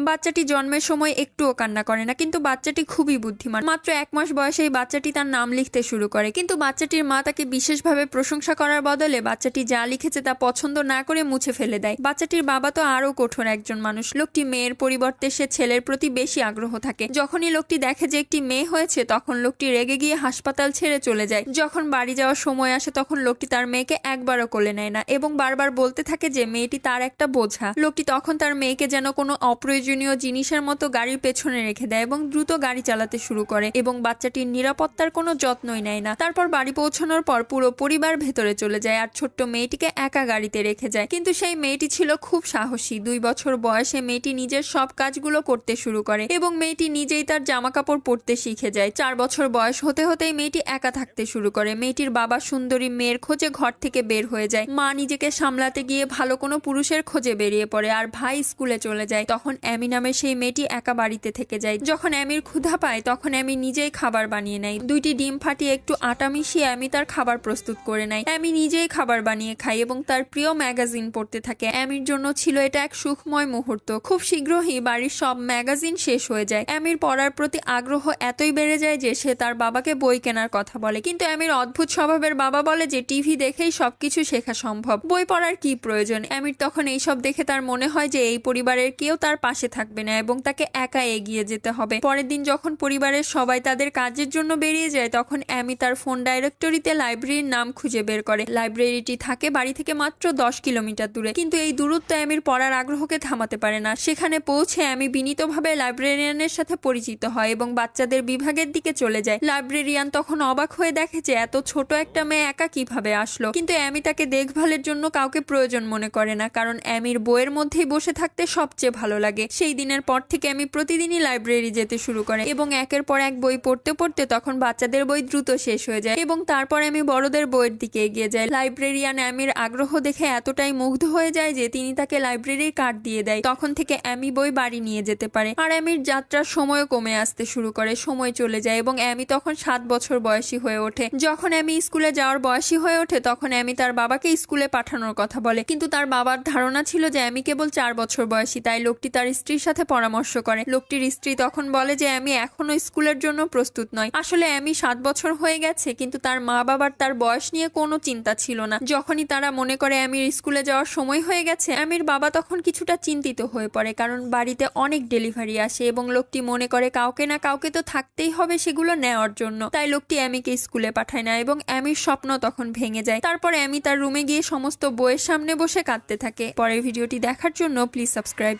বাচ্চাটি জন্মের সময় একটুও কান্না করে না, কিন্তু বাচ্চাটি খুবই বুদ্ধিমান। মাত্র 1 মাস বয়সেই বাচ্চাটি তার নাম লিখতে শুরু করে, কিন্তু বাচ্চাটির মা তাকে বিশেষভাবে প্রশংসা করার বদলে বাচ্চাটি যা লিখেছে তা পছন্দ না করে মুছে ফেলে দেয়। বাচ্চাটির বাবা তো আরো কঠোর একজন মানুষ। লোকটি মেয়ের পরিবর্তে সে ছেলের প্রতি বেশি আগ্রহ থাকে। যখনই লোকটি দেখে যে একটি মেয়ে হয়েছে তখন লোকটি রেগে গিয়ে হাসপাতাল ছেড়ে চলে যায়। যখন বাড়ি যাওয়ার সময় আসে তখন লোকটি তার মেয়েকে একবারও কোলে নেয় না এবং বারবার বলতে থাকে যে মেয়েটি তার একটা বোঝা। লোকটি তখন তার মেয়েকে যেন কোনো অপ্রয়োজনীয় জিনিসের মতো গাড়ির পেছনে রেখে দেয় এবং দ্রুত গাড়ি চালাতে শুরু করে এবং বাচ্চাটির নিরাপত্তার কোনো যত্নই নেয় না। তারপর বাড়ি পৌঁছানোর পর পুরো পরিবার ভেতরে চলে যায় আর ছোট্ট মেয়েটিকে একা গাড়িতে রেখে যায়। কিন্তু সেই মেয়েটি ছিল খুব সাহসী। 2 বছর বয়সে মেয়েটি নিজের সব কাজগুলো করতে শুরু করে এবং মেয়েটি নিজেই তার জামা কাপড় পরতে শিখে যায়। 4 বছর বয়স হতে হতেই মেয়েটি একা থাকতে শুরু করে। মেয়েটির বাবা সুন্দরী মেয়ের খোঁজে ঘর থেকে বের হয়ে যায়। মা নিজেকে সামলাতে গিয়ে ভালো কোনো পুরুষের খোঁজে বেরিয়ে পড়ে আর ভাই স্কুলে চলে যায়। তখন অ্যামি নামের সেই মেয়েটি একা বাড়িতে থেকে যায়। যখন অ্যামির ক্ষুধা পায় তখন অ্যামি নিজেই খাবার বানিয়ে নেয়। 2টি ডিম ফাটিয়ে একটু আটা মিশিয়ে অ্যামি তার খাবার প্রস্তুত করে নেয়। অ্যামি নিজেই খাবার বানিয়ে খায় এবং তার প্রিয় ম্যাগাজিন পড়তে থাকে। অ্যামির জন্য ছিল এটা এক সুখময় মুহূর্ত। খুব শীঘ্রই বাড়ির সব ম্যাগাজিন শেষ হয়ে যায়। অ্যামির পড়ার প্রতি আগ্রহ এতই বেড়ে যায় যে সে তার বাবাকে বই কেনার কথা বলে, কিন্তু অ্যামির অদ্ভুত স্বভাবের বাবা বলে যে টিভি দেখেই সবকিছু শেখা সম্ভব, বই পড়ার কি প্রয়োজন। অ্যামির তখন এইসব দেখে তার মনে হয় যে এই পরিবারের কেউ তার পাশে থাকবে না এবং তাকে একা এগিয়ে যেতে হবে। পরের দিন যখন পরিবারের সবাই তাদের কাজের জন্য বেরিয়ে যায় তখন অ্যামি তার ফোন ডাইরেক্টরিতে লাইব্রেরির নাম খুঁজে বের করে। লাইব্রেরিটি থাকে বাড়ি থেকে মাত্র 10 কিলোমিটার দূরে, কিন্তু এই দূরত্ব অ্যামির পড়ার আগ্রহকে থামাতে পারে না। সেখানে পৌঁছে অ্যামি বিনীতভাবে লাইব্রেরিয়ানের সাথে পরিচিত হয় এবং বাচ্চাদের বিভাগের দিকে চলে যায়। লাইব্রেরিয়ান তখন অবাক হয়ে দেখে যে এত ছোট একটা মেয়ে একা কিভাবে আসলো, কিন্তু অ্যামি তাকে দেখভালের জন্য কাউকে প্রয়োজন মনে করে না, কারণ অ্যামির বইয়ের মধ্যেই বসে থাকতে সবচেয়ে ভালো লাগে। সেই দিনের পর থেকে অ্যামি প্রতিদিনই লাইব্রেরি যেতে শুরু করে এবং একের পর এক বই পড়তে পড়তে তখন বাচ্চাদের বই দ্রুত শেষ হয়ে যায় এবং তারপর অ্যামি বড়দের বইয়ের দিকে এগিয়ে যায়। লাইব্রেরিয়ান অ্যামির আগ্রহ দেখে এতটাই মুগ্ধ হয়ে যায় যে তিনি তাকে লাইব্রেরির কার্ড দিয়ে দেয়। তখন থেকে অ্যামি বই বাড়ি নিয়ে যেতে পারে আর অ্যামির যাত্রার সময়ও কমে আসতে শুরু করে। সময় চলে যায় এবং অ্যামি তখন 7 বছর বয়সী হয়ে ওঠে। যখন অ্যামি স্কুলে যাওয়ার বয়সী হয়ে ওঠে তখন অ্যামি তার বাবাকে স্কুলে পাঠানোর কথা বলে, কিন্তু তার বাবার ধারণা ছিল যে অ্যামি কেবল 4 বছর বয়সী। তাই লোকটি তার স্ত্রীর সাথে পরামর্শ করে। লোকটির স্ত্রী তখন বলে যে অ্যামি এখনো স্কুলের জন্য প্রস্তুত নয়। আসলে অ্যামি 7 বছর হয়ে গেছে, কিন্তু তার মা বাবার তার বয়স নিয়ে কোনো চিন্তা ছিল না। যখনই তারা মনে করে অ্যামির স্কুলে যাওয়ার সময় হয়ে গেছে অ্যামির বাবা তখন কিছুটা চিন্তিত হয়ে পড়ে, কারণ বাড়িতে অনেক ডেলিভারি আসে এবং লোকটি মনে করে কাউকে না কাউকে তো থাকতেই হবে সেগুলো নেওয়ার জন্য। তাই লোকটি অ্যামিকে স্কুলে পাঠায় না এবং অ্যামির স্বপ্ন তখন ভেঙে যায়। তারপর অ্যামি তার রুমে গিয়ে সমস্ত বইয়ের সামনে বসে কাঁদতে থাকে। পরের ভিডিওটি দেখার জন্য প্লিজ সাবস্ক্রাইব।